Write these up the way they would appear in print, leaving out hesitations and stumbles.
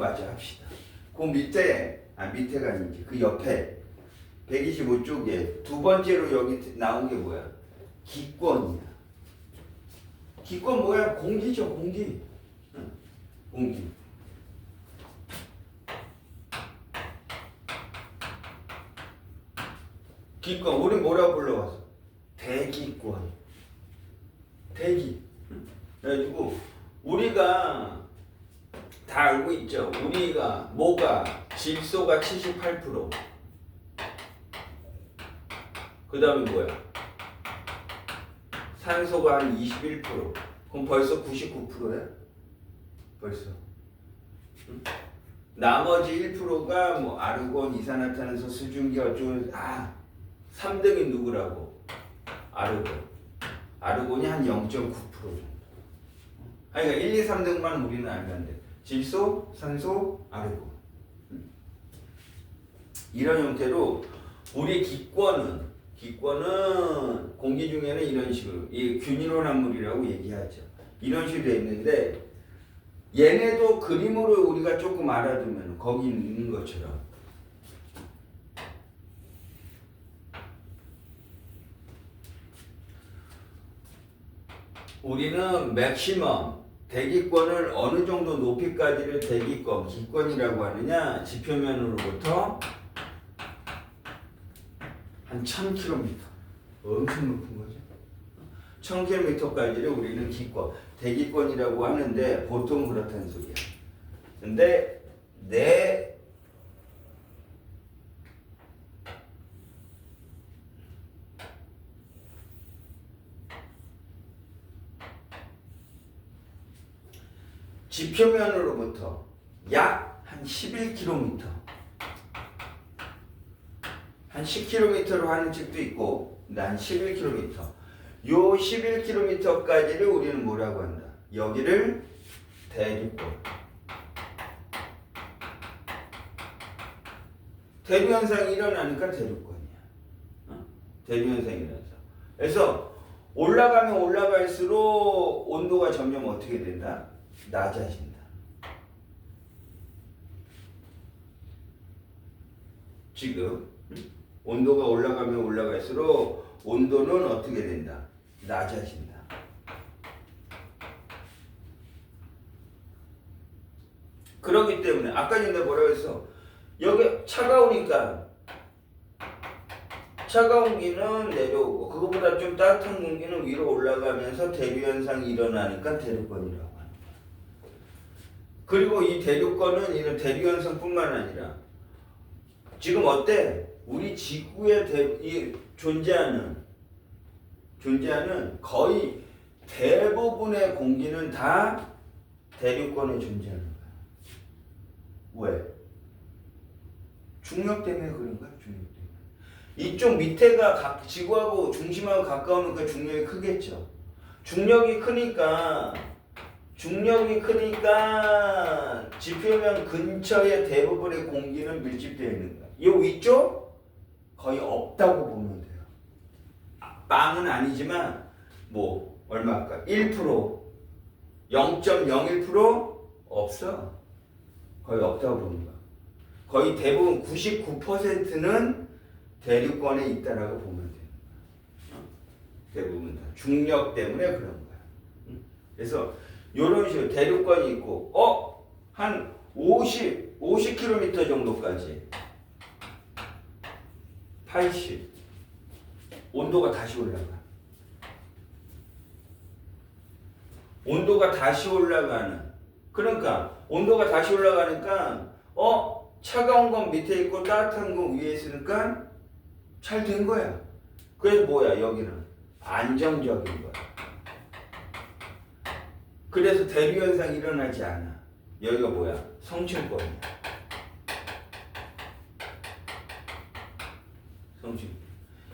넘어가자 합시다. 그 밑에가 아니지. 그 옆에 125쪽에 두 번째로 여기 나온 게 뭐야? 기권이야. 기권 뭐야? 공기죠, 공기. 응, 공기. 기권, 우리 뭐라고 불러왔어? 대기권. 대기. 그래가지고 우리가 다 알고 있죠. 우리가 뭐가 질소가 78%. 그 다음에 뭐야? 산소가 한 21%. 그럼 벌써 99%야? 벌써. 응? 나머지 1%가 뭐 아르곤, 이산화탄소, 수증기 어쩌고 3등이 누구라고? 아르곤. 아르곤이 한 0.9% 정도. 그러니까 1, 2, 3등만 우리는 알면 돼. 질소, 산소, 아르곤. 이런 형태로 우리 기권은 공기 중에는 이런 식으로 이 균일혼합물이라고 얘기하죠. 이런 식으로 되어 있는데 얘네도 그림으로 우리가 조금 알아두면 거기 있는 것처럼 우리는 맥시멈 대기권을 어느 정도 높이까지를 대기권, 기권이라고 하느냐? 지표면으로부터 한 1000km. 엄청 높은 거죠. 1000km까지를 우리는 기권, 대기권이라고 하는데 보통 그렇다는 소리야. 근데 내 지표면으로부터 약 한 11km, 한 10km로 하는 측도 있고, 난 11km. 요 11km까지를 우리는 뭐라고 한다? 여기를 대류권. 대류 현상이 일어나니까 대류권이야. 대류 현상이 일어나서. 그래서 올라가면 올라갈수록 온도가 점점 어떻게 된다? 낮아진다. 지금 온도가 올라가면 올라갈수록 온도는 어떻게 된다? 낮아진다. 그렇기 때문에 아까 전에 뭐라고 했어? 여기 차가우니까 차가운 기는 내려오고 그거보다 좀 따뜻한 공기는 위로 올라가면서 대류 현상이 일어나니까 대류권이라고 하는 거야. 그리고 이 대류권은 이런 대류 현상뿐만 아니라 지금 어때? 우리 지구에 존재하는 거의 대부분의 공기는 다 대류권에 존재하는 거야. 왜? 중력 때문에 그런 거야. 중력 때문에. 이쪽 밑에가 지구하고 중심하고 가까우니까 중력이 크겠죠. 중력이 크니까 지표면 근처에 대부분의 공기는 밀집되어 있는 거야. 이 위쪽 거의 없다고 보면 돼요. 빵은 아니지만 뭐 얼마일까? 1%, 0.01% 없어. 거의 없다고 보는 거야. 거의 대부분 99%는 대류권에 있다라고 보면 돼요. 대부분 다 중력 때문에 그런 거야. 그래서 이런 식으로 대류권이 있고 한 50km 정도까지 80 온도가 다시 올라가. 온도가 다시 올라가는. 그러니까 온도가 다시 올라가니까 차가운 건 밑에 있고 따뜻한 건 위에 있으니까 잘 된 거야. 그래서 뭐야? 여기는 안정적인 거야. 그래서 대류 현상이 일어나지 않아. 여기가 뭐야? 성층권이야. 성층권.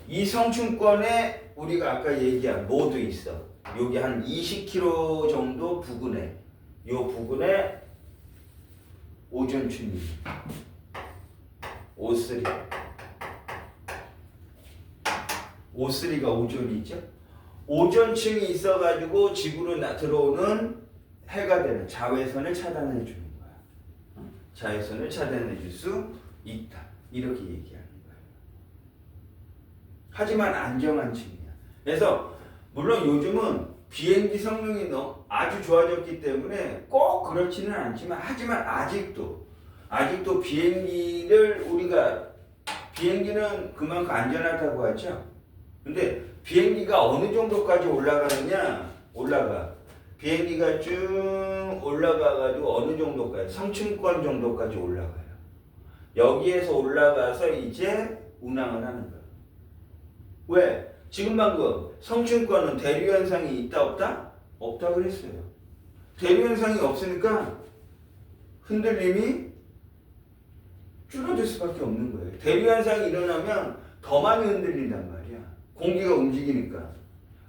이 성층권에 우리가 아까 얘기한 뭐도 있어. 여기 한 20km 정도 부근에, 요 부근에 오존층이 O3가 오존이죠. 오존층이 있어가지고 지구로 들어오는 해가 되는 자외선을 차단해 주는 거야. 자외선을 차단해 줄 수 있다. 이렇게 얘기하는 거예요. 하지만 안정한 층이야. 그래서 물론 요즘은 비행기 성능이 아주 좋아졌기 때문에 꼭 그렇지는 않지만 하지만 아직도 비행기는 그만큼 안전하다고 하죠. 근데 비행기가 어느 정도까지 올라가. 비행기가 쭉 올라가가지고 어느 정도까지, 성층권 정도까지 올라가요. 여기에서 올라가서 이제 운항을 하는 거예요. 왜? 지금 방금 성층권은 대류현상이 있다 없다? 없다 그랬어요. 대류현상이 없으니까 흔들림이 줄어들 수밖에 없는 거예요. 대류현상이 일어나면 더 많이 흔들린단 말이야. 공기가 움직이니까.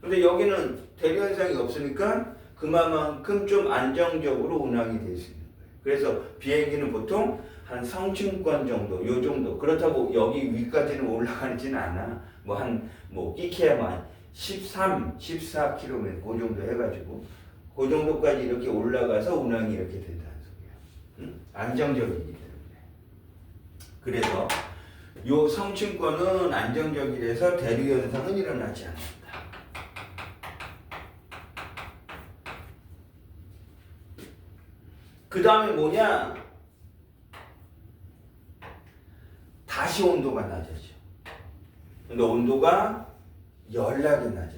근데 여기는 대류현상이 없으니까 그만큼 좀 안정적으로 운항이 될 수 있는 거예요. 그래서 비행기는 보통 한 성층권 정도, 요 정도. 그렇다고 여기 위까지는 올라가지는 않아. 끼케야만 13, 14km 그 정도 해가지고 그 정도까지 이렇게 올라가서 운항이 이렇게 된다는 소리야. 응? 안정적이기 때문에. 그래서 요 성층권은 안정적이라서 대류 현상은 일어나지 않는다. 그 다음에 뭐냐? 다시 온도가 낮아져. 근데 온도가 연락이 낮아져.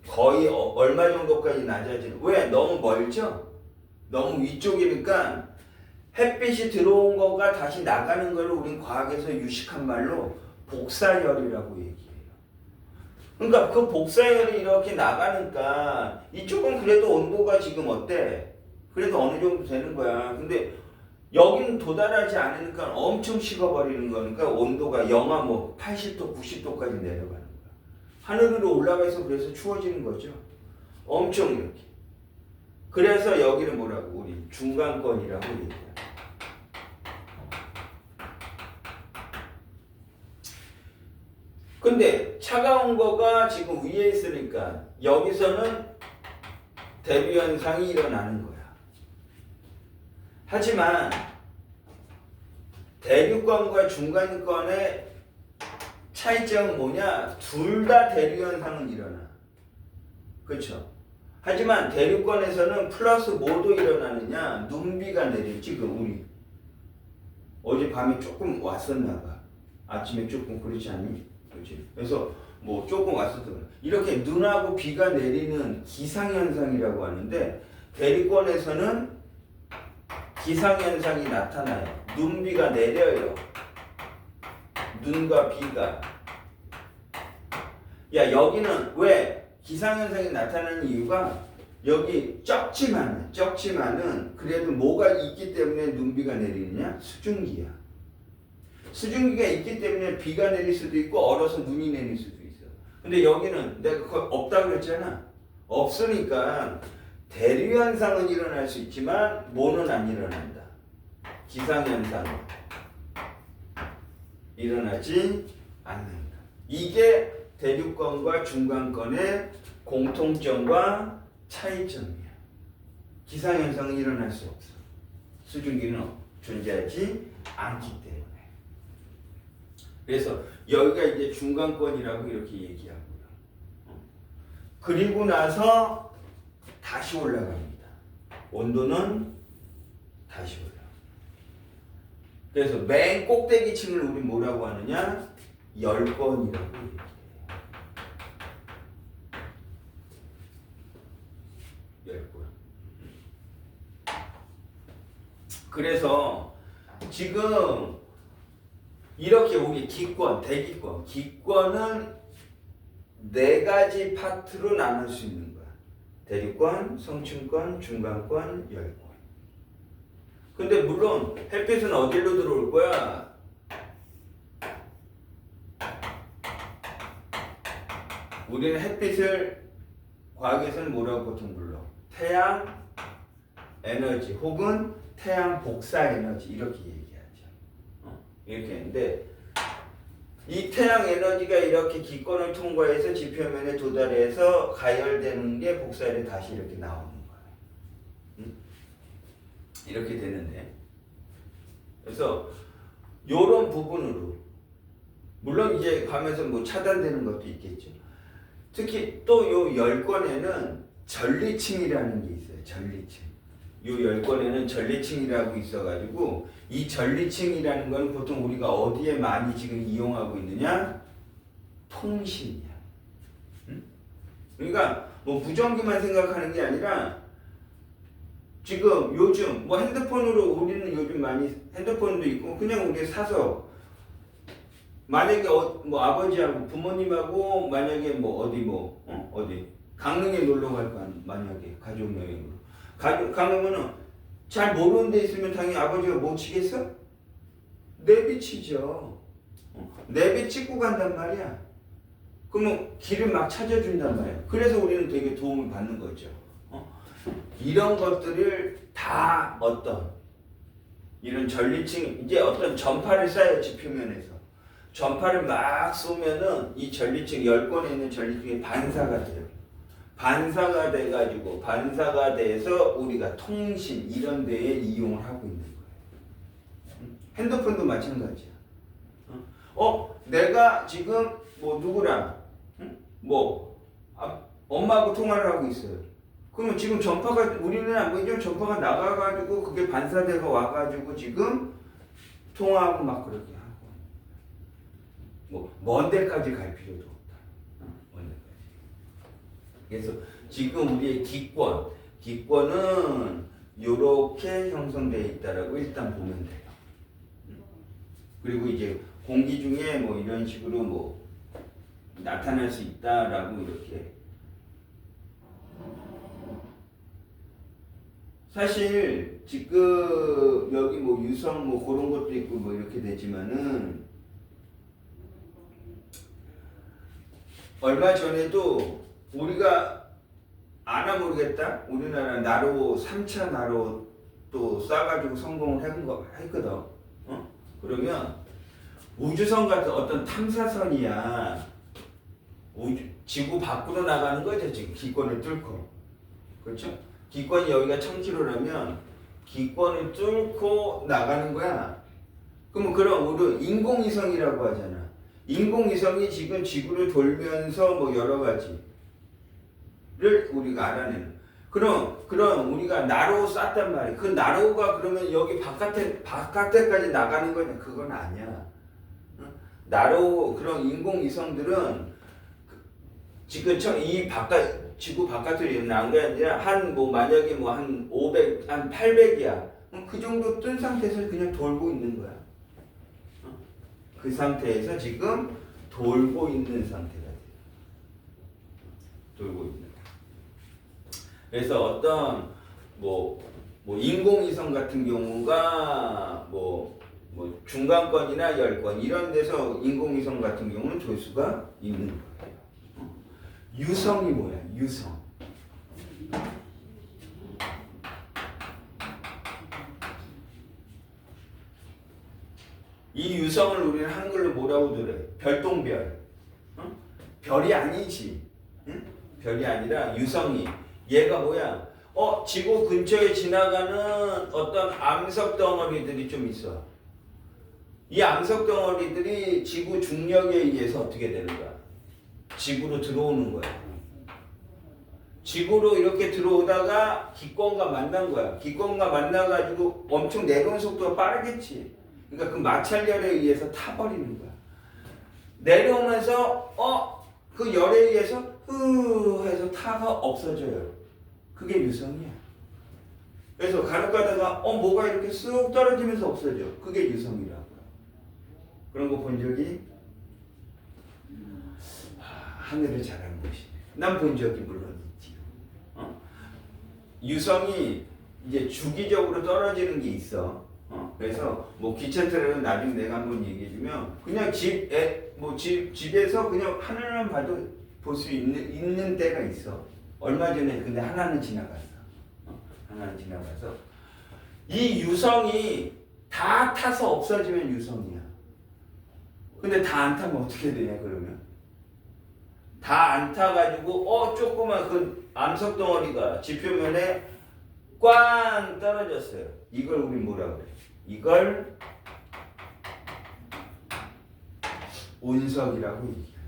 거의 얼마 정도까지 낮아지는. 왜? 너무 멀죠? 너무 위쪽이니까 햇빛이 들어온 거가 다시 나가는 걸 우린 과학에서 유식한 말로 복사열이라고 얘기해요. 그러니까 그 복사열이 이렇게 나가니까 이쪽은 그래도 온도가 지금 어때? 그래도 어느 정도 되는 거야. 근데 여기는 도달하지 않으니까 엄청 식어버리는 거니까 온도가 영하 80도, 90도까지 내려가는 거야. 하늘으로 올라가서 그래서 추워지는 거죠. 엄청 이렇게. 그래서 여기는 뭐라고? 우리 중간권이라고 얘기해요. 근데 차가운 거가 지금 위에 있으니까 여기서는 대류 현상이 일어나는 거야. 하지만 대류권과 중간권의 차이점은 뭐냐? 둘 다 대류 현상은 일어나. 그렇죠? 하지만 대류권에서는 플러스 뭐도 일어나느냐? 눈비가 내릴. 지금 우리 어제 밤에 조금 왔었나 봐. 아침에 조금 그렇지 않니? 그렇지? 그래서 조금 왔었던 이렇게 눈하고 비가 내리는 기상현상이라고 하는데 대류권에서는 기상현상이 나타나요. 눈비가 내려요. 눈과 비가. 여기는 왜 기상현상이 나타나는 이유가 여기 적지만은 그래도 뭐가 있기 때문에 눈비가 내리느냐? 수증기야. 수증기가 있기 때문에 비가 내릴 수도 있고 얼어서 눈이 내릴 수도 있어. 근데 여기는 내가 거의 없다고 그랬잖아. 없으니까 대류현상은 일어날 수 있지만 뭐는 안 일어난다. 기상현상은 일어나지 않는다. 이게 대류권과 중간권의 공통점과 차이점이야. 기상현상은 일어날 수 없어. 수증기는 존재하지 않기 때문에. 그래서 여기가 이제 중간권이라고 이렇게 얘기하고요. 그리고 나서 다시 올라갑니다. 온도는 다시 올라갑니다. 그래서 맨 꼭대기층을 우리 뭐라고 하느냐? 열권이라고 얘기해요. 열권. 그래서 지금 이렇게 우리 기권은 4가지 파트로 나눌 수 있는 거야. 대류권, 성층권, 중간권, 열권. 근데 물론 햇빛은 어디로 들어올 거야? 우리는 햇빛을 과학에서는 뭐라고 보통 불러? 태양 에너지 혹은 태양 복사 에너지 이렇게 얘기하죠. 이렇게 했는데 이 태양 에너지가 이렇게 기권을 통과해서 지표면에 도달해서 가열되는 게 복사열이 다시 이렇게 나오는 거예요. 이렇게 되는데 그래서 요런 부분으로 물론 이제 가면서 뭐 차단되는 것도 있겠죠. 특히 또 요 10권에는 전리층이라는 게 있어요. 전리층. 요 10권에는 전리층이라고 있어가지고 이 전리층이라는 건 보통 우리가 어디에 많이 지금 이용하고 있느냐? 통신이야. 응? 그러니까 뭐 무전기만 생각하는 게 아니라 지금 요즘 뭐 핸드폰으로 우리는 요즘 많이 핸드폰도 있고 그냥 우리 사서 만약에 뭐 아버지하고 부모님하고 만약에 뭐 어디 어디 강릉에 놀러 갈 거 만약에 가족 여행으로 가면은 잘 모르는 데 있으면 당연히 아버지가 못 치겠어? 내비치죠. 내비 찍고 간단 말이야. 그러면 길을 막 찾아준단 말이야. 그래서 우리는 되게 도움을 받는 거죠. 이런 것들을 다 어떤 이런 전리층 이제 어떤 전파를 쏴야지 표면에서 전파를 막 쏘면은 이 전리층 10권에 있는 전리층이 반사가 돼요. 반사가 돼가지고 반사가 돼서 우리가 통신 이런 데에 이용을 하고 있는 거예요. 핸드폰도 마찬가지야. 내가 지금 뭐 누구랑 엄마하고 통화를 하고 있어요. 그러면 지금 전파가 우리는 안 보이죠? 전파가 나가가지고 그게 반사돼가 와가지고 지금 통화하고 막 그렇게 하고 먼 데까지 갈 필요도 없다. 먼 데까지. 그래서 지금 우리의 기권은 이렇게 형성되어 있다라고 일단 보면 돼요. 그리고 이제 공기 중에 뭐 이런 식으로 뭐 나타날 수 있다라고 이렇게. 사실 지금 여기 뭐 유성 뭐 그런 것도 있고 뭐 이렇게 되지만은 얼마 전에도 우리가 아나 모르겠다 우리나라 나로 3차 나로 또 쏴가지고 성공을 했거든. 그러면 우주선 같은 어떤 탐사선이야 지구 밖으로 나가는 거죠. 지금 기권을 뚫고. 그렇죠? 기권이 여기가 청지로라면 기권을 뚫고 나가는 거야. 그러면 우리 인공위성이라고 하잖아. 인공위성이 지금 지구를 돌면서 뭐 여러 가지를 우리가 알아내는. 그럼 우리가 나로 쐈단 말이야. 그 나로가 그러면 여기 바깥에까지 나가는 거냐? 그건 아니야. 나로 그런 인공위성들은 지금 이 지구 바깥으로 나온 게 아니라 만약에 한 500, 한 800이야. 그 정도 뜬 상태에서 그냥 돌고 있는 거야. 그 상태에서 지금 돌고 있는 상태가 돼. 돌고 있는. 그래서 어떤 인공위성 같은 경우가 중간권이나 10권 이런 데서 인공위성 같은 경우는 돌 수가 있는 거예요. 유성이 뭐야? 유성. 이 유성을 우리는 한글로 뭐라고 그래? 별똥별. 별이 아니지. 별이 아니라 유성이. 얘가 뭐야? 지구 근처에 지나가는 어떤 암석 덩어리들이 좀 있어. 이 암석 덩어리들이 지구 중력에 의해서 어떻게 되는 거야? 지구로 들어오는 거야. 지구로 이렇게 들어오다가 기권과 만난 거야. 기권과 만나가지고 엄청 내려오는 속도가 빠르겠지. 그러니까 그 마찰열에 의해서 타버리는 거야. 내려오면서 그 열에 의해서 해서 타가 없어져요. 그게 유성이야. 그래서 간혹 가다가 뭐가 이렇게 쑥 떨어지면서 없어져. 그게 유성이라고. 그런 거 본 적이 하늘을 잘하는 것이네. 난 본 적이 물론 있지. 유성이 이제 주기적으로 떨어지는 게 있어. 그래서 귀찮더라도 나중에 내가 한번 얘기해주면 그냥 집에서 그냥 하늘만 봐도 볼 수 있는 때가 있어. 얼마 전에 근데 하나는 지나갔어. 하나는 지나가서 이 유성이 다 타서 없어지면 유성이야. 근데 다 안 타면 어떻게 되냐 그러면? 다 안 타가지고 조그만 그 암석 덩어리가 지표면에 꽝 떨어졌어요. 이걸 우리 뭐라 그래? 이걸 온석이라고 얘기해요.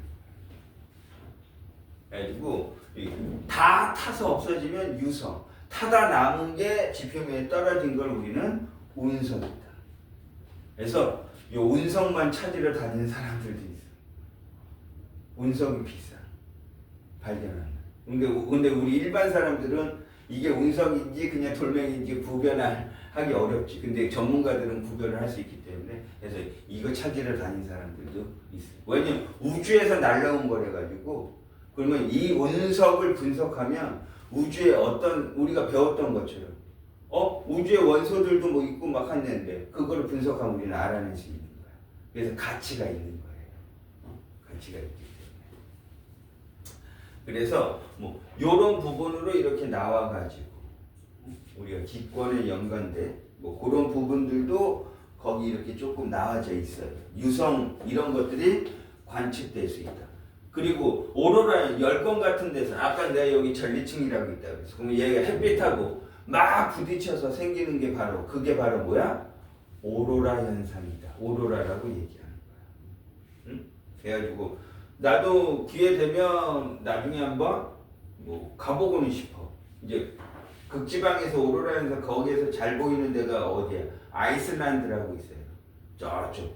그래가지고 다 타서 없어지면 유성, 타다 남은 게 지표면에 떨어진 걸 우리는 온석이다. 그래서 이 온석만 찾으러 다니는 사람들도 있어. 온석이 비싸. 발견하는. 근데 우리 일반 사람들은 이게 운석인지 그냥 돌멩이인지 구별하기 어렵지. 근데 전문가들은 구별을 할 수 있기 때문에 그래서 이거 찾으러 다니는 사람들도 있어요. 왜냐면 우주에서 날라온 거래가지고 그러면 이 운석을 분석하면 우주에 어떤 우리가 배웠던 것처럼 우주에 원소들도 뭐 있고 막 했는데 그거를 분석하면 우리는 알아낼 수 있는 거야. 그래서 가치가 있는 거예요. 가치가 있기 때문에. 그래서 뭐 요런 부분으로 이렇게 나와가지고 우리가 기권에 연관된 뭐 그런 부분들도 거기 이렇게 조금 나와져 있어요. 유성 이런 것들이 관측될 수 있다. 그리고 오로라 열권 같은 데서 아까 내가 여기 전리층이라고 있다고 그랬어. 그러면 얘가 햇빛하고 막 부딪혀서 생기는 게 바로 그게 바로 뭐야? 오로라 현상이다. 오로라라고 얘기하는 거야. 응? 그래가지고 나도 기회 되면 나중에 한번 뭐 가보고는 싶어. 이제 극지방에서 오로라 현상 거기에서 잘 보이는 데가 어디야? 아이슬란드라고 있어요. 저쪽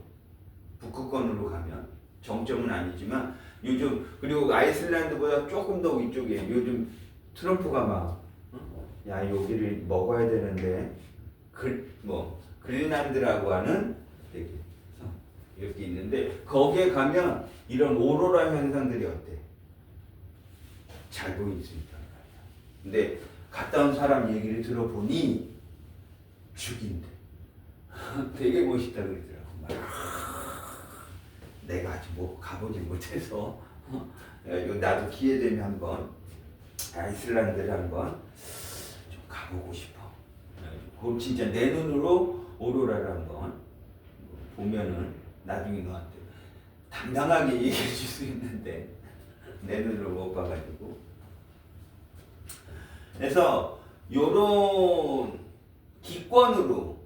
북극권으로 가면 정점은 아니지만 요즘 그리고 아이슬란드보다 조금 더 위쪽에 요즘 트럼프가 막 야 여기를 먹어야 되는데 그린란드라고 하는 되게 이렇게 있는데 거기에 가면 이런 오로라 현상들이 어때? 잘 보일 수 있단 말이야. 근데 갔다 온 사람 얘기를 들어보니 죽인대. 되게 멋있다 그러더라고. 내가 아직 뭐 가보지 못해서 나도 기회 되면 한번 아이슬란드를 한번 좀 가보고 싶어. 그 진짜 내 눈으로 오로라를 한번 보면은 나중에 너한테 당당하게 얘기해 줄 수 있는데 내 눈으로 못 봐가지고. 그래서 요런 기권으로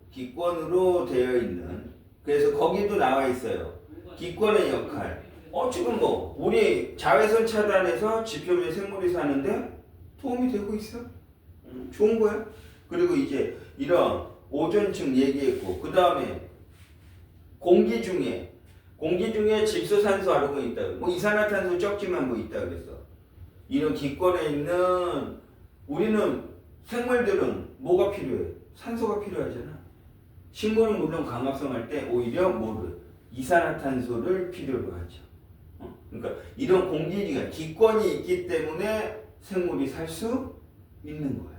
되어 있는 그래서 거기도 나와 있어요. 기권의 역할. 지금 뭐 우리 자외선 차단에서 지표면 생물이 사는데 도움이 되고 있어. 좋은 거야. 그리고 이제 이런 오존층 얘기했고 그 다음에 공기 중에 질소산소 아르곤이 있다. 뭐 이산화탄소 적지만 뭐 있다 그랬어. 이런 기권에 있는 우리는 생물들은 뭐가 필요해? 산소가 필요하잖아. 식물은 물론 광합성 할 때 오히려 뭐를 이산화탄소를 필요로 하죠. 그러니까 이런 공기가 기권이 있기 때문에 생물이 살 수 있는 거야.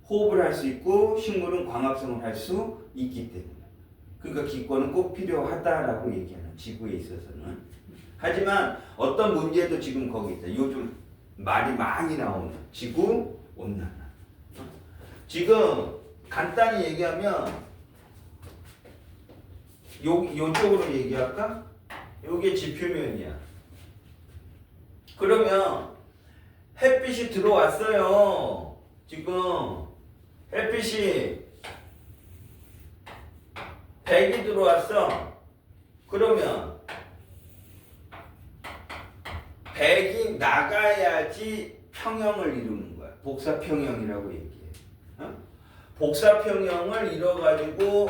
호흡을 할 수 있고 식물은 광합성을 할 수 있기 때문에. 그러니까 기권은 꼭 필요하다라고 얘기하는 지구에 있어서는. 하지만 어떤 문제도 지금 거기 있다. 요즘 말이 많이 나오는 지구 온난화. 지금 간단히 얘기하면 요쪽으로 얘기할까? 요게 지표면이야. 그러면 햇빛이 들어왔어요. 지금 햇빛이 100이 들어왔어. 그러면 100이 나가야지 평형을 이루는 거야. 복사평형이라고 얘기해. 복사평형을 이뤄가지고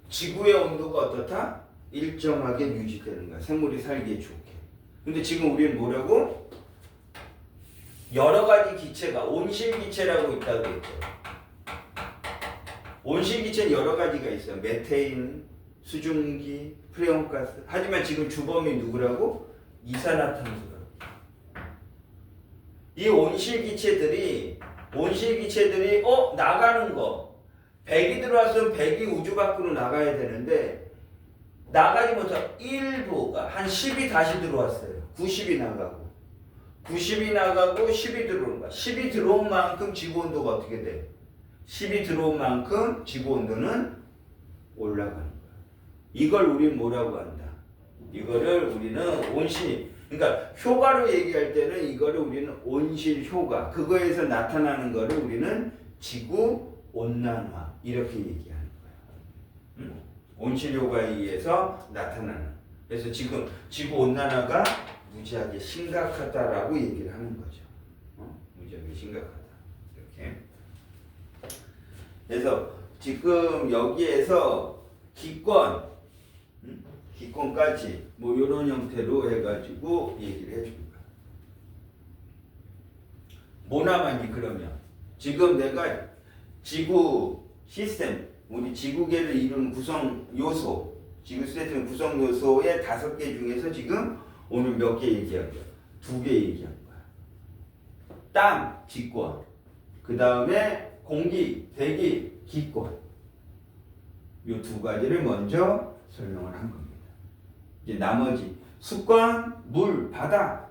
지구의 온도가 어떻다? 일정하게 유지되는 거야. 생물이 살기에 좋게. 근데 지금 우리는 뭐라고? 여러 가지 기체가 온실기체라고 있다고 했죠. 온실기체는 여러 가지가 있어요. 메테인, 수증기, 프레온가스. 하지만 지금 주범이 누구라고? 이산화탄소라고. 이 온실기체들이 나가는 거 100이 들어왔으면 100이 우주 밖으로 나가야 되는데 나가지 못하고 일부가 한 10이 다시 들어왔어요. 90이 나가고 10이 들어오는 거야. 10이 들어온 만큼 지구 온도가 어떻게 돼? 10이 들어온 만큼 지구 온도는 올라가는 거야. 이걸 우리는 뭐라고 한다? 이거를 우리는 온실, 그러니까 효과로 얘기할 때는 이거를 우리는 온실 효과, 그거에서 나타나는 거를 우리는 지구 온난화 이렇게 얘기하는 거야. 온실효과에 의해서 나타나는. 그래서 지금 지구온난화가 무지하게 심각하다라고 얘기를 하는 거죠. 무지하게 심각하다. 이렇게. 그래서 지금 여기에서 기권까지 뭐 이런 형태로 해가지고 얘기를 해주는 거야. 뭐 남았니 그러면? 지금 내가 지구 시스템, 우리 지구계를 이루는 구성 요소, 지구 시스템 구성 요소의 5개 중에서 지금 오늘 몇 개 얘기한 거야? 2개 얘기한 거야. 땅, 기권. 그 다음에 공기, 대기, 기권. 이 2가지를 먼저 설명을 한 겁니다. 이제 나머지 수권, 물, 바다,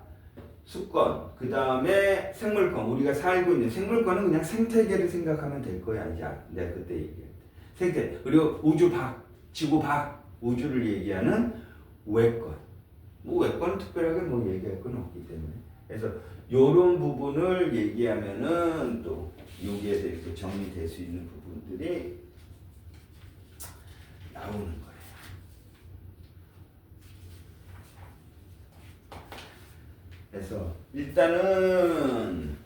수권, 그 다음에 생물권, 우리가 살고 있는 생물권은 그냥 생태계를 생각하면 될 거야. 이제 내가 그때 얘기했대. 생태, 그리고 우주 밖, 지구 밖, 우주를 얘기하는 외권. 뭐 외권은 특별하게 뭐 얘기할 건 없기 때문에. 그래서 요런 부분을 얘기하면은 또 여기에 대해서 정리될 수 있는 부분들이 나오는 거예요. 그래서 일단은